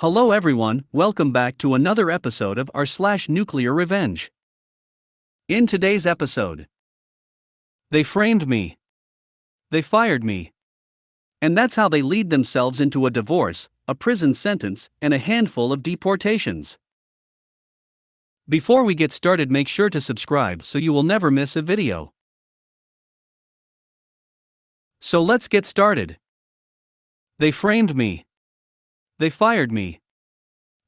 Hello everyone, welcome back to another episode of r/slash Nuclear Revenge. In today's episode, they framed me. They fired me. And that's how they lead themselves into a divorce, a prison sentence, and a handful of deportations. Before we get started, make sure to subscribe so you will never miss a video. So let's get started. They framed me. They fired me.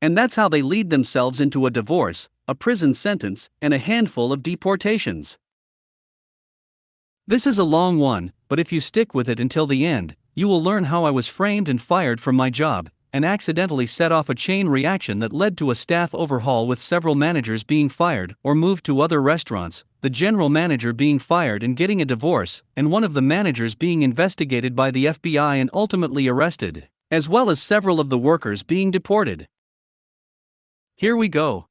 And that's how they lead themselves into a divorce, a prison sentence, and a handful of deportations. This is a long one, but if you stick with it until the end, you will learn how I was framed and fired from my job, and accidentally set off a chain reaction that led to a staff overhaul with several managers being fired or moved to other restaurants, the general manager being fired and getting a divorce, and one of the managers being investigated by the FBI and ultimately arrested, as well as several of the workers being deported. Here we go.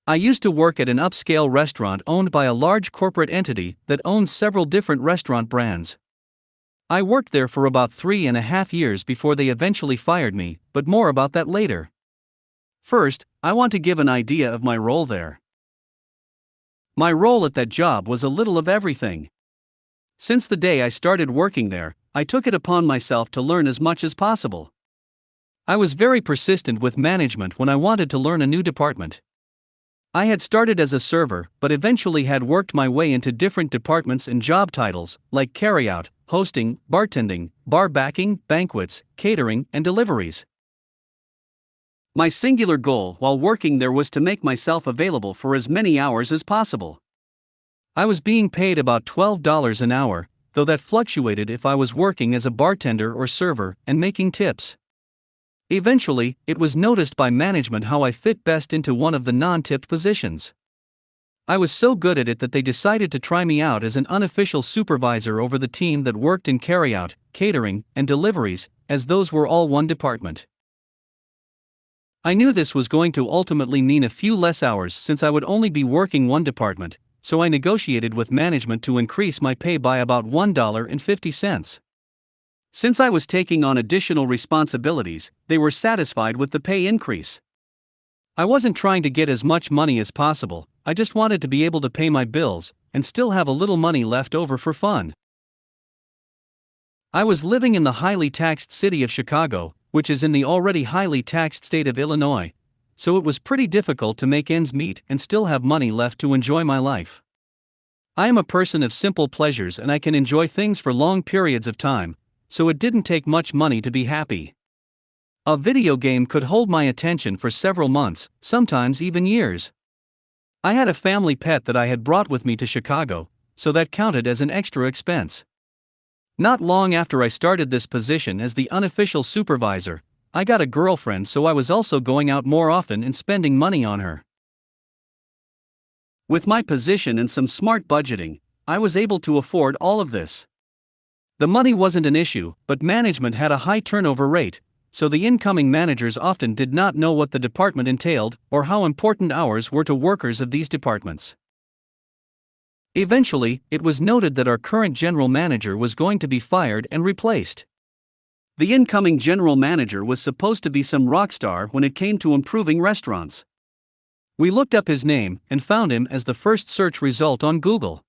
I used to work at an upscale restaurant owned by a large corporate entity that owns several different restaurant brands. I worked there for about 3.5 years before they eventually fired me, but more about that later. First, I want to give an idea of my role there. My role at that job was a little of everything. Since the day I started working there, I took it upon myself to learn as much as possible. I was very persistent with management when I wanted to learn a new department. I had started as a server, but eventually had worked my way into different departments and job titles, like carryout, hosting, bartending, bar backing, banquets, catering, and deliveries. My singular goal while working there was to make myself available for as many hours as possible. I was being paid about $12 an hour, though that fluctuated if I was working as a bartender or server and making tips. Eventually, it was noticed by management how I fit best into one of the non-tipped positions. I was so good at it that they decided to try me out as an unofficial supervisor over the team that worked in carryout, catering, and deliveries, as those were all one department. I knew this was going to ultimately mean a few less hours since I would only be working one department, so I negotiated with management to increase my pay by about $1.50. Since I was taking on additional responsibilities, they were satisfied with the pay increase. I wasn't trying to get as much money as possible, I just wanted to be able to pay my bills, and still have a little money left over for fun. I was living in the highly taxed city of Chicago, which is in the already highly taxed state of Illinois, so it was pretty difficult to make ends meet and still have money left to enjoy my life. I am a person of simple pleasures and I can enjoy things for long periods of time, so it didn't take much money to be happy. A video game could hold my attention for several months, sometimes even years. I had a family pet that I had brought with me to Chicago, so that counted as an extra expense. Not long after I started this position as the unofficial supervisor, I got a girlfriend, so I was also going out more often and spending money on her. With my position and some smart budgeting, I was able to afford all of this. The money wasn't an issue, but management had a high turnover rate, so the incoming managers often did not know what the department entailed or how important hours were to workers of these departments. Eventually, it was noted that our current general manager was going to be fired and replaced. The incoming general manager was supposed to be some rock star when it came to improving restaurants. We looked up his name and found him as the first search result on Google.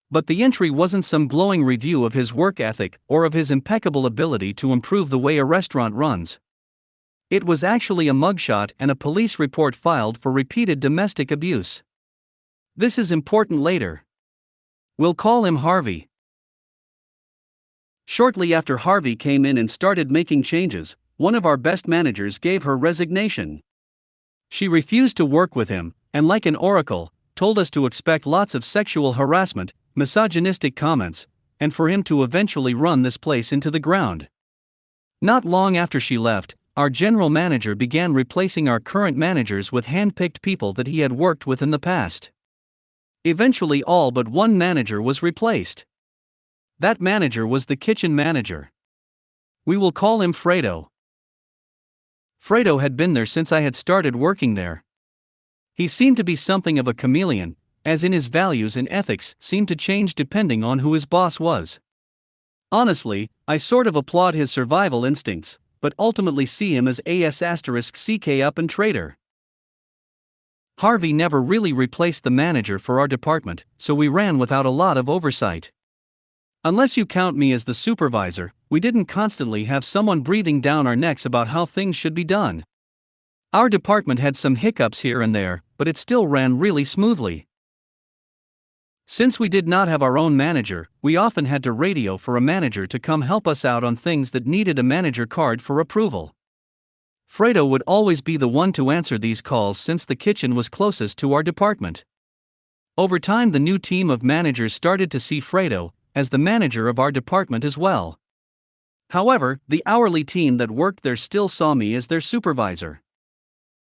But the entry wasn't some glowing review of his work ethic or of his impeccable ability to improve the way a restaurant runs. It was actually a mugshot and a police report filed for repeated domestic abuse. This is important later. We'll call him Harvey. Shortly after Harvey came in and started making changes, one of our best managers gave her resignation. She refused to work with him, and like an oracle, told us to expect lots of sexual harassment, misogynistic comments, and for him to eventually run this place into the ground. Not long after she left, our general manager began replacing our current managers with hand-picked people that he had worked with in the past. Eventually all but one manager was replaced. That manager was the kitchen manager. We will call him Fredo. Fredo had been there since I had started working there. He seemed to be something of a chameleon, as in his values and ethics seemed to change depending on who his boss was. Honestly, I sort of applaud his survival instincts, but ultimately see him as AS*CK up and traitor. Harvey never really replaced the manager for our department, so we ran without a lot of oversight. Unless you count me as the supervisor, we didn't constantly have someone breathing down our necks about how things should be done. Our department had some hiccups here and there, but it still ran really smoothly. Since we did not have our own manager, we often had to radio for a manager to come help us out on things that needed a manager card for approval. Fredo would always be the one to answer these calls since the kitchen was closest to our department. Over time, the new team of managers started to see Fredo as the manager of our department as well. However, the hourly team that worked there still saw me as their supervisor.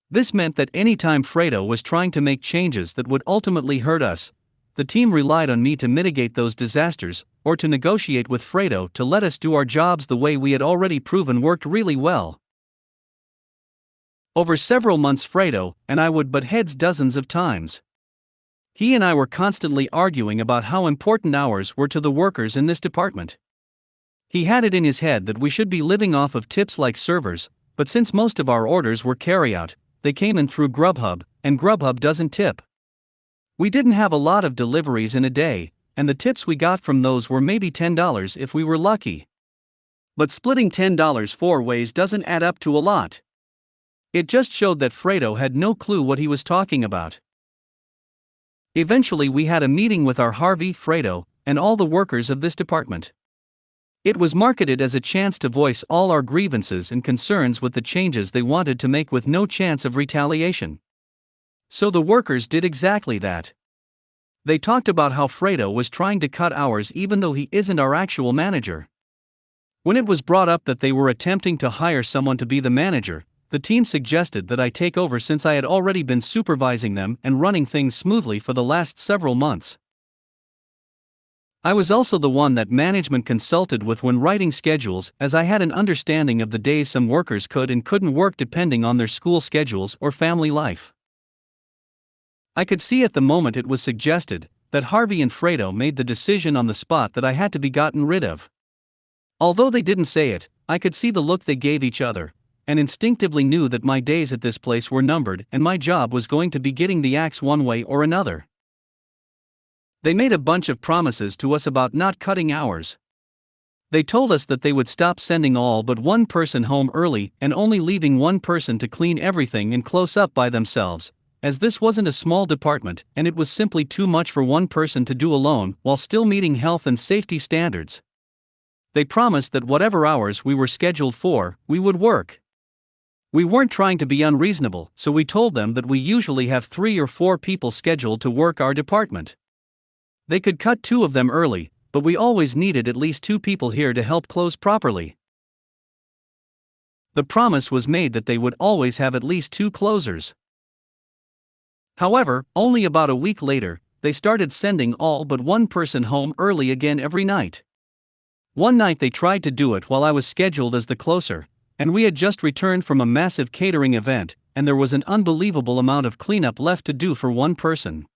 This meant that anytime Fredo was trying to make changes that would ultimately hurt us, the team relied on me to mitigate those disasters, or to negotiate with Fredo to let us do our jobs the way we had already proven worked really well. Over several months, Fredo and I would butt heads dozens of times. He and I were constantly arguing about how important hours were to the workers in this department. He had it in his head that we should be living off of tips like servers, but since most of our orders were carryout, they came in through Grubhub, and Grubhub doesn't tip. We didn't have a lot of deliveries in a day, and the tips we got from those were maybe $10 if we were lucky. But splitting $10 four ways doesn't add up to a lot. It just showed that Fredo had no clue what he was talking about. Eventually, we had a meeting with our Harvey, Fredo, and all the workers of this department. It was marketed as a chance to voice all our grievances and concerns with the changes they wanted to make with no chance of retaliation. So the workers did exactly that. They talked about how Fredo was trying to cut hours even though he isn't our actual manager. When it was brought up that they were attempting to hire someone to be the manager, the team suggested that I take over since I had already been supervising them and running things smoothly for the last several months. I was also the one that management consulted with when writing schedules, as I had an understanding of the days some workers could and couldn't work depending on their school schedules or family life. I could see at the moment it was suggested that Harvey and Fredo made the decision on the spot that I had to be gotten rid of. Although they didn't say it, I could see the look they gave each other, and instinctively knew that my days at this place were numbered and my job was going to be getting the axe one way or another. They made a bunch of promises to us about not cutting hours. They told us that they would stop sending all but one person home early and only leaving one person to clean everything and close up by themselves, as this wasn't a small department and it was simply too much for one person to do alone while still meeting health and safety standards. They promised that whatever hours we were scheduled for, we would work. We weren't trying to be unreasonable, so we told them that we usually have 3 or 4 people scheduled to work our department. They could cut 2 of them early, but we always needed at least 2 people here to help close properly. The promise was made that they would always have at least 2 closers. However, only about a week later, they started sending all but one person home early again every night. One night they tried to do it while I was scheduled as the closer, and we had just returned from a massive catering event, and there was an unbelievable amount of cleanup left to do for one person.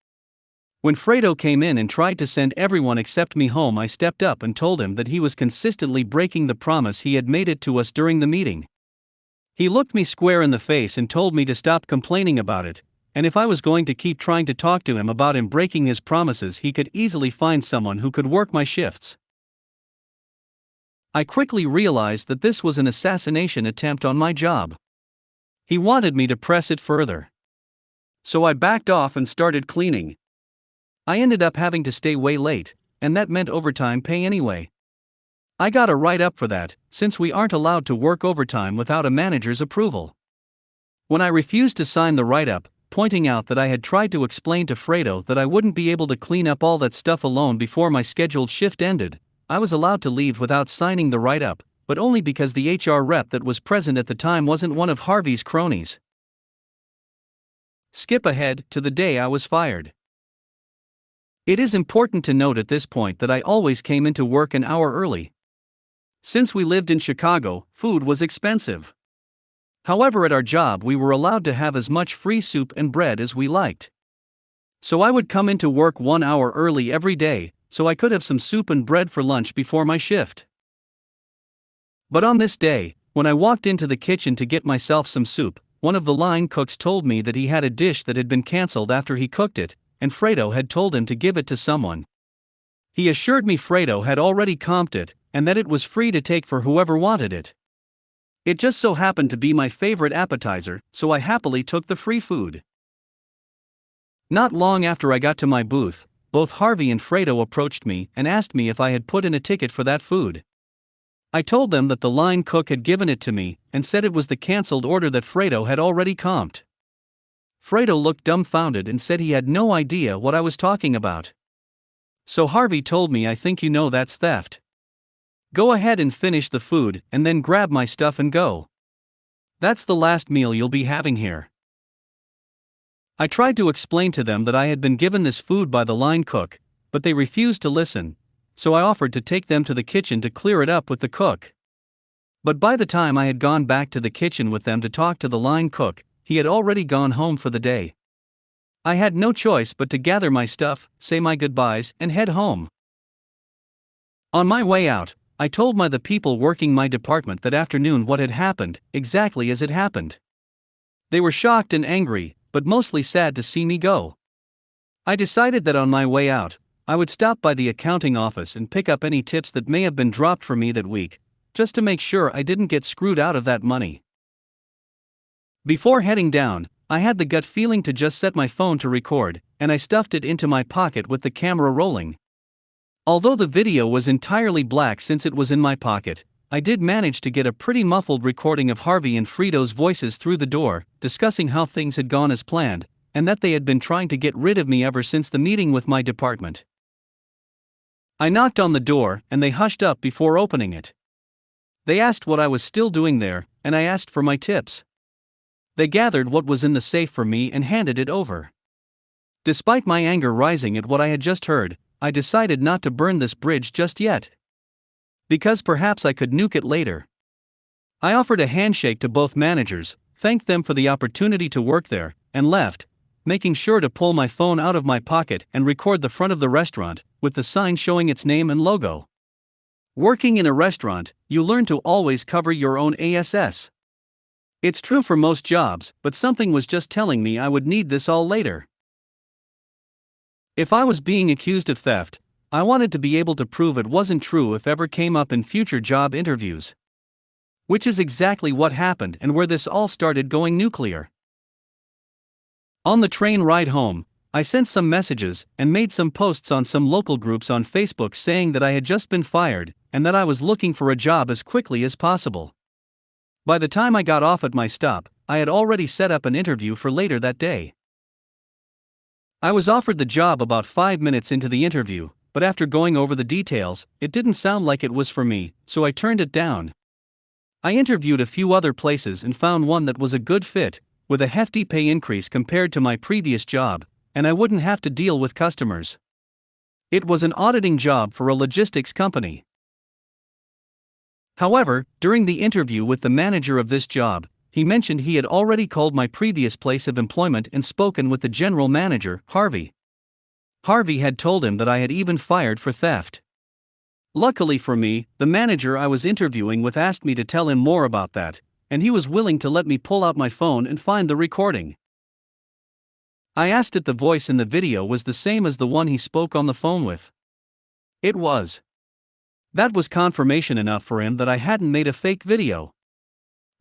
When Fredo came in and tried to send everyone except me home, I stepped up and told him that he was consistently breaking the promise he had made it to us during the meeting. He looked me square in the face and told me to stop complaining about it, and if I was going to keep trying to talk to him about him breaking his promises, he could easily find someone who could work my shifts. I quickly realized that this was an assassination attempt on my job. He wanted me to press it further. So I backed off and started cleaning. I ended up having to stay way late, and that meant overtime pay anyway. I got a write-up for that, since we aren't allowed to work overtime without a manager's approval. When I refused to sign the write-up, pointing out that I had tried to explain to Fredo that I wouldn't be able to clean up all that stuff alone before my scheduled shift ended, I was allowed to leave without signing the write-up, but only because the HR rep that was present at the time wasn't one of Harvey's cronies. Skip ahead to the day I was fired. It is important to note at this point that I always came into work an hour early. Since we lived in Chicago, food was expensive. However, at our job we were allowed to have as much free soup and bread as we liked. So I would come into work 1 hour early every day, so I could have some soup and bread for lunch before my shift. But on this day, When I walked into the kitchen to get myself some soup, one of the line cooks told me that he had a dish that had been cancelled after he cooked it, and Fredo had told him to give it to someone. He assured me Fredo had already comped it, and that it was free to take for whoever wanted it. It just so happened to be my favorite appetizer, so I happily took the free food. Not long after I got to my booth, both Harvey and Fredo approached me and asked me if I had put in a ticket for that food. I told them that the line cook had given it to me and said it was the cancelled order that Fredo had already comped. Fredo looked dumbfounded and said he had no idea what I was talking about. So Harvey told me, "I think you know that's theft. Go ahead and finish the food and then grab my stuff and go. That's the last meal you'll be having here." I tried to explain to them that I had been given this food by the line cook, but they refused to listen, so I offered to take them to the kitchen to clear it up with the cook. But by the time I had gone back to the kitchen with them to talk to the line cook, he had already gone home for the day. I had no choice but to gather my stuff, say my goodbyes, and head home. On my way out, I told the people working my department that afternoon what had happened, exactly as it happened. They were shocked and angry, but mostly sad to see me go. I decided that on my way out, I would stop by the accounting office and pick up any tips that may have been dropped for me that week, just to make sure I didn't get screwed out of that money. Before heading down, I had the gut feeling to just set my phone to record, and I stuffed it into my pocket with the camera rolling. Although the video was entirely black since it was in my pocket, I did manage to get a pretty muffled recording of Harvey and Fredo's voices through the door, discussing how things had gone as planned, and that they had been trying to get rid of me ever since the meeting with my department. I knocked on the door, and they hushed up before opening it. They asked what I was still doing there, and I asked for my tips. They gathered what was in the safe for me and handed it over. Despite my anger rising at what I had just heard, I decided not to burn this bridge just yet. Because perhaps I could nuke it later. I offered a handshake to both managers, thanked them for the opportunity to work there, and left, making sure to pull my phone out of my pocket and record the front of the restaurant, with the sign showing its name and logo. Working in a restaurant, you learn to always cover your own ass. It's true for most jobs, but something was just telling me I would need this all later. If I was being accused of theft, I wanted to be able to prove it wasn't true if ever came up in future job interviews. Which is exactly what happened and where this all started going nuclear. On the train ride home, I sent some messages and made some posts on some local groups on Facebook saying that I had just been fired and that I was looking for a job as quickly as possible. By the time I got off at my stop, I had already set up an interview for later that day. I was offered the job about 5 minutes into the interview, but after going over the details, it didn't sound like it was for me, so I turned it down. I interviewed a few other places and found one that was a good fit, with a hefty pay increase compared to my previous job, and I wouldn't have to deal with customers. It was an auditing job for a logistics company. However, during the interview with the manager of this job, he mentioned he had already called my previous place of employment and spoken with the general manager, Harvey. Harvey had told him that I had even fired for theft. Luckily for me, the manager I was interviewing with asked me to tell him more about that, and he was willing to let me pull out my phone and find the recording. I asked if the voice in the video was the same as the one he spoke on the phone with. It was. That was confirmation enough for him that I hadn't made a fake video.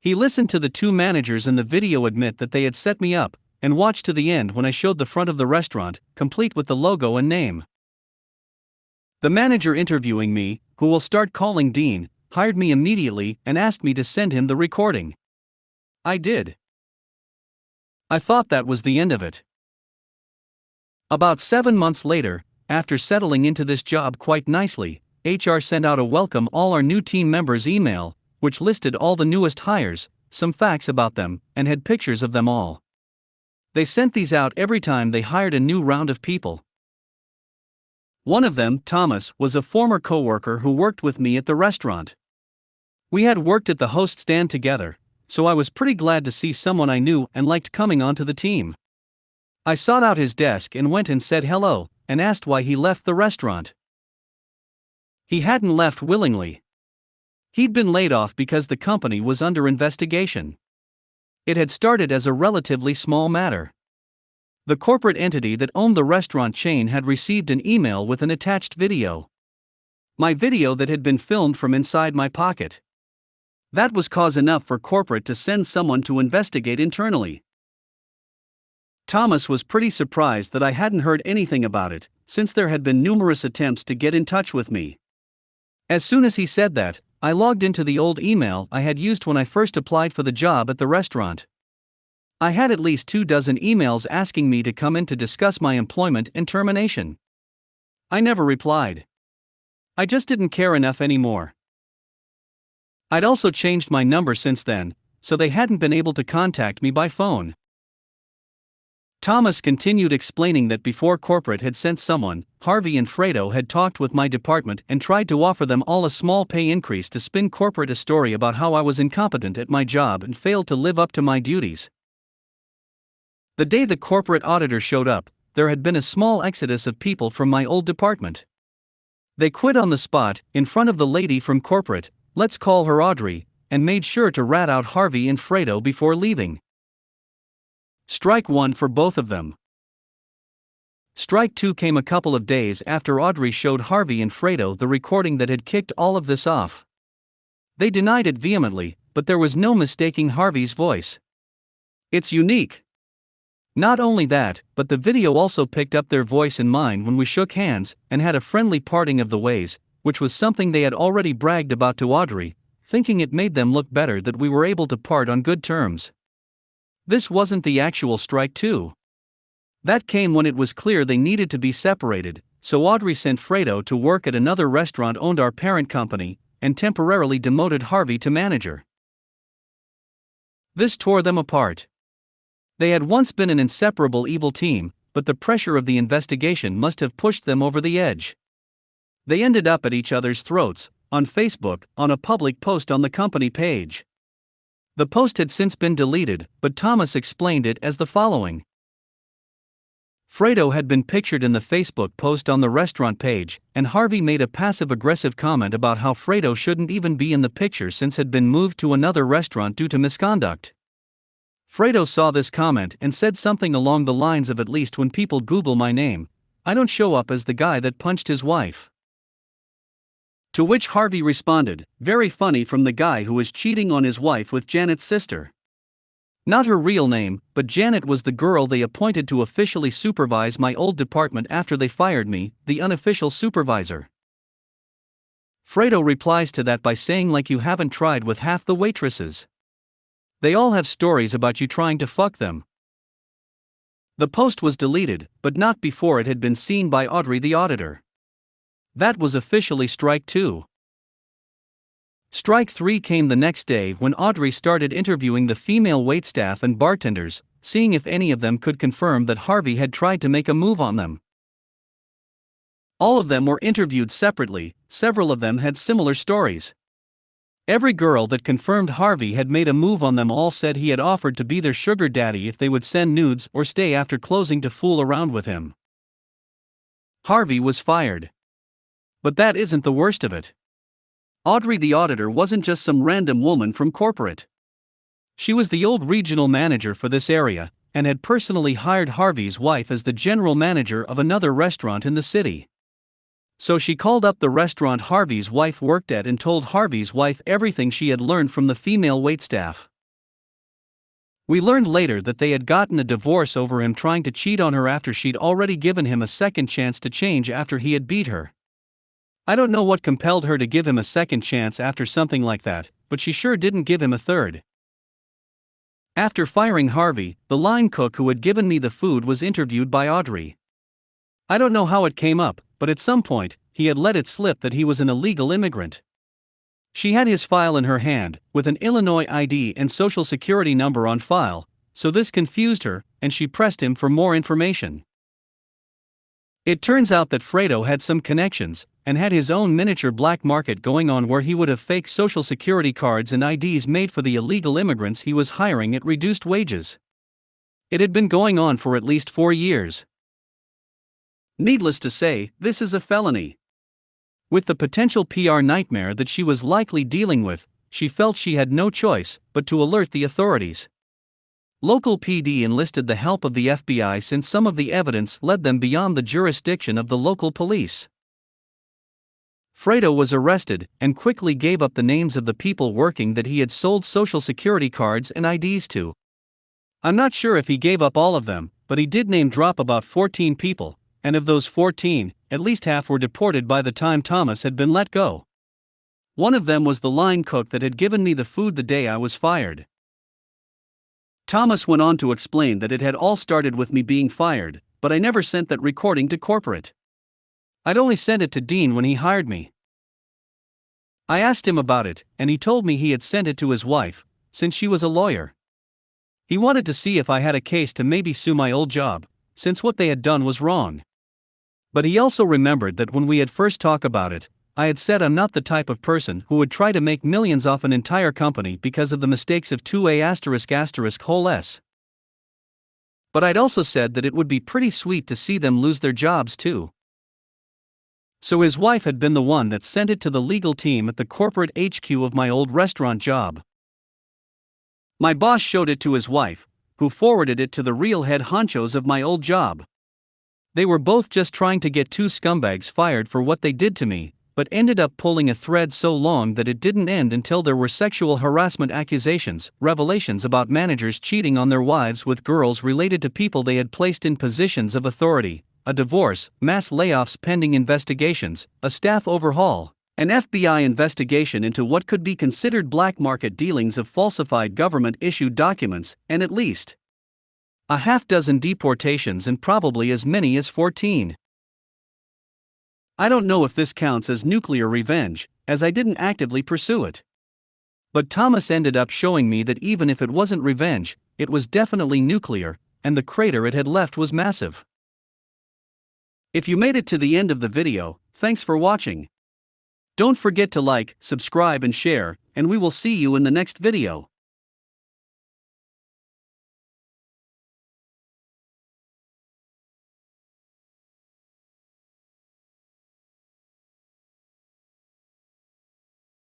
He listened to the two managers in the video admit that they had set me up, and watched to the end when I showed the front of the restaurant, complete with the logo and name. The manager interviewing me, who will start calling Dean, hired me immediately and asked me to send him the recording. I did. I thought that was the end of it. About 7 months later, after settling into this job quite nicely, HR sent out a welcome all our new team members email, which listed all the newest hires, some facts about them, and had pictures of them all. They sent these out every time they hired a new round of people. One of them, Thomas, was a former coworker who worked with me at the restaurant. We had worked at the host stand together, so I was pretty glad to see someone I knew and liked coming onto the team. I sought out his desk and went and said hello, and asked why he left the restaurant. He hadn't left willingly. He'd been laid off because the company was under investigation. It had started as a relatively small matter. The corporate entity that owned the restaurant chain had received an email with an attached video. My video that had been filmed from inside my pocket. That was cause enough for corporate to send someone to investigate internally. Thomas was pretty surprised that I hadn't heard anything about it, since there had been numerous attempts to get in touch with me. As soon as he said that, I logged into the old email I had used when I first applied for the job at the restaurant. I had at least 24 emails asking me to come in to discuss my employment and termination. I never replied. I just didn't care enough anymore. I'd also changed my number since then, so they hadn't been able to contact me by phone. Thomas continued explaining that before corporate had sent someone, Harvey and Fredo had talked with my department and tried to offer them all a small pay increase to spin corporate a story about how I was incompetent at my job and failed to live up to my duties. The day the corporate auditor showed up, there had been a small exodus of people from my old department. They quit on the spot, in front of the lady from corporate, let's call her Audrey, and made sure to rat out Harvey and Fredo before leaving. Strike one for both of them. Strike two came a couple of days after Audrey showed Harvey and Fredo the recording that had kicked all of this off. They denied it vehemently, but there was no mistaking Harvey's voice. It's unique. Not only that, but the video also picked up their voice and mine when we shook hands and had a friendly parting of the ways, which was something they had already bragged about to Audrey, thinking it made them look better that we were able to part on good terms. This wasn't the actual strike two. That came when it was clear they needed to be separated, so Audrey sent Fredo to work at another restaurant owned our parent company, and temporarily demoted Harvey to manager. This tore them apart. They had once been an inseparable evil team, but the pressure of the investigation must have pushed them over the edge. They ended up at each other's throats, on Facebook, on a public post on the company page. The post had since been deleted, but Thomas explained it as the following. Fredo had been pictured in the Facebook post on the restaurant page, and Harvey made a passive-aggressive comment about how Fredo shouldn't even be in the picture since had been moved to another restaurant due to misconduct. Fredo saw this comment and said something along the lines of, at least when people Google my name, I don't show up as the guy that punched his wife. To which Harvey responded, very funny from the guy who was cheating on his wife with Janet's sister. Not her real name, but Janet was the girl they appointed to officially supervise my old department after they fired me, the unofficial supervisor. Fredo replies to that by saying, like you haven't tried with half the waitresses. They all have stories about you trying to fuck them. The post was deleted, but not before it had been seen by Audrey the auditor. That was officially strike two. Strike three came the next day when Audrey started interviewing the female waitstaff and bartenders, seeing if any of them could confirm that Harvey had tried to make a move on them. All of them were interviewed separately, several of them had similar stories. Every girl that confirmed Harvey had made a move on them all said he had offered to be their sugar daddy if they would send nudes or stay after closing to fool around with him. Harvey was fired. But that isn't the worst of it. Audrey the auditor wasn't just some random woman from corporate. She was the old regional manager for this area, and had personally hired Harvey's wife as the general manager of another restaurant in the city. So she called up the restaurant Harvey's wife worked at and told Harvey's wife everything she had learned from the female waitstaff. We learned later that they had gotten a divorce over him trying to cheat on her after she'd already given him a second chance to change after he had beat her. I don't know what compelled her to give him a second chance after something like that, but she sure didn't give him a third. After firing Harvey, the line cook who had given me the food was interviewed by Audrey. I don't know how it came up, but at some point, he had let it slip that he was an illegal immigrant. She had his file in her hand, with an Illinois ID and social security number on file, so this confused her, and she pressed him for more information. It turns out that Fredo had some connections, and had his own miniature black market going on where he would have fake social security cards and IDs made for the illegal immigrants he was hiring at reduced wages. It had been going on for at least 4 years. Needless to say, this is a felony. With the potential PR nightmare that she was likely dealing with, she felt she had no choice but to alert the authorities. Local PD enlisted the help of the FBI since some of the evidence led them beyond the jurisdiction of the local police. Fredo was arrested and quickly gave up the names of the people working that he had sold social security cards and IDs to. I'm not sure if he gave up all of them, but he did name drop about 14 people, and of those 14, at least half were deported by the time Thomas had been let go. One of them was the line cook that had given me the food the day I was fired. Thomas went on to explain that it had all started with me being fired, but I never sent that recording to corporate. I'd only sent it to Dean when he hired me. I asked him about it, and he told me he had sent it to his wife, since she was a lawyer. He wanted to see if I had a case to maybe sue my old job, since what they had done was wrong. But he also remembered that when we had first talked about it, I had said I'm not the type of person who would try to make millions off an entire company because of the mistakes of 2A****s. But I'd also said that it would be pretty sweet to see them lose their jobs too. So his wife had been the one that sent it to the legal team at the corporate HQ of my old restaurant job. My boss showed it to his wife, who forwarded it to the real head honchos of my old job. They were both just trying to get two scumbags fired for what they did to me, but ended up pulling a thread so long that it didn't end until there were sexual harassment accusations, revelations about managers cheating on their wives with girls related to people they had placed in positions of authority, a divorce, mass layoffs pending investigations, a staff overhaul, an FBI investigation into what could be considered black market dealings of falsified government-issued documents, and at least a half-dozen deportations and probably as many as 14. I don't know if this counts as nuclear revenge, as I didn't actively pursue it. But Thomas ended up showing me that even if it wasn't revenge, it was definitely nuclear, and the crater it had left was massive. If you made it to the end of the video, thanks for watching. Don't forget to like, subscribe and share, and we will see you in the next video.